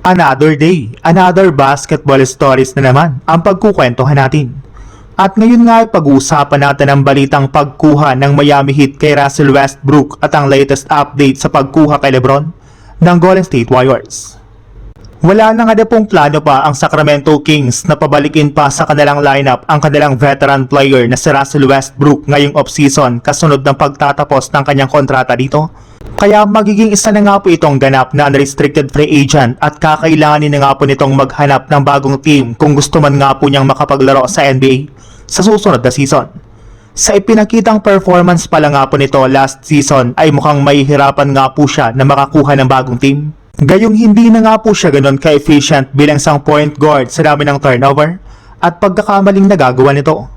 Another day, another basketball stories na naman ang pagkukwentuhan natin. At ngayon nga ay pag-uusapan natin ang balitang pagkuha ng Miami Heat kay Russell Westbrook at ang latest update sa pagkuha kay LeBron ng Golden State Warriors. Wala na nga pong plano pa ang Sacramento Kings na pabalikin pa sa kanilang lineup ang kanilang veteran player na si Russell Westbrook ngayong offseason kasunod ng pagtatapos ng kanyang kontrata dito. Kaya magiging isa na nga po itong ganap na unrestricted free agent at kakailanganin na nga po nitong maghanap ng bagong team kung gusto man nga po niyang makapaglaro sa NBA sa susunod na season. Sa ipinakitang performance pala nga po nito last season ay mukhang mahihirapan nga po siya na makakuha ng bagong team. Gayong hindi na nga po siya ganun ka-efficient bilang isang point guard sa dami ng turnover at pagkakamaling nagagawa nito.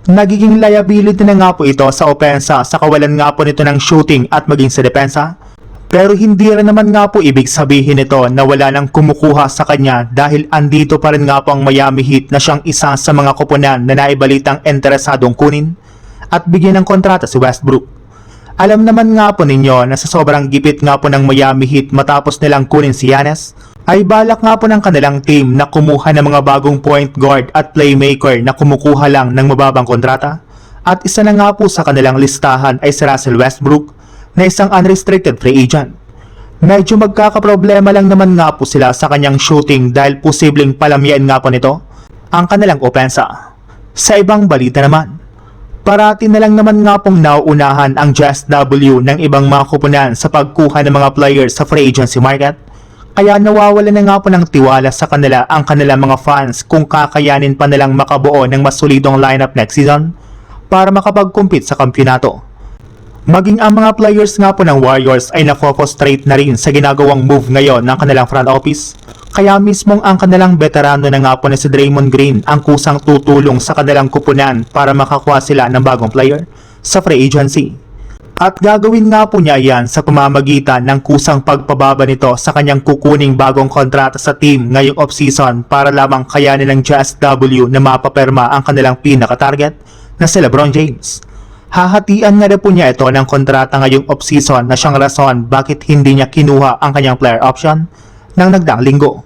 Nagiging liability na nga po ito sa opensa sa kawalan nga po nito ng shooting at maging sa depensa. Pero hindi rin naman nga po ibig sabihin nito na wala nang kumukuha sa kanya dahil andito pa rin nga po ang Miami Heat na siyang isa sa mga koponan na naibalitang interesadong kunin at bigyan ng kontrata si Westbrook. Alam naman nga po ninyo na sa sobrang gipit nga po ng Miami Heat matapos nilang kunin si Giannis, ay balak nga po ng kanilang team na kumuha ng mga bagong point guard at playmaker na kumukuha lang ng mababang kontrata. At isa na nga po sa kanilang listahan ay si Russell Westbrook na isang unrestricted free agent. Medyo magkakaproblema lang naman nga po sila sa kanyang shooting dahil posibleng palamyain nga po nito ang kanilang opensa. Sa ibang balita naman, parati na lang naman nga pong nauunahan ang JSW ng ibang mga kupunan sa pagkuha ng mga players sa free agency market. Kaya nawawala na nga po ng tiwala sa kanila ang kanilang mga fans kung kakayanin pa nilang makabuo ng mas solidong lineup next season para makapag-compete sa kampyonato. Maging ang mga players nga po ng Warriors ay na-frustrate na rin sa ginagawang move ngayon ng kanilang front office. Kaya mismong ang kanilang veterano na nga po na si Draymond Green ang kusang tutulong sa kanilang kupunan para makakuha sila ng bagong player sa free agency. At gagawin nga po niya yan sa pamamagitan ng kusang pagpababa nito sa kanyang kukuning bagong kontrata sa team ngayong offseason para lamang kayanin ng JSW na mapaperma ang kanilang pinaka-target na si LeBron James. Hahatian nga na po niya ito ng kontrata ngayong offseason na siyang rason bakit hindi niya kinuha ang kanyang player option ng nagdaang linggo.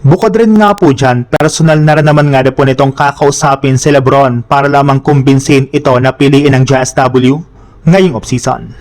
Bukod rin nga po dyan, personal na rin naman nga na po nitong kakausapin si LeBron para lamang kumbinsin ito na piliin ng JSW ngayong offseason.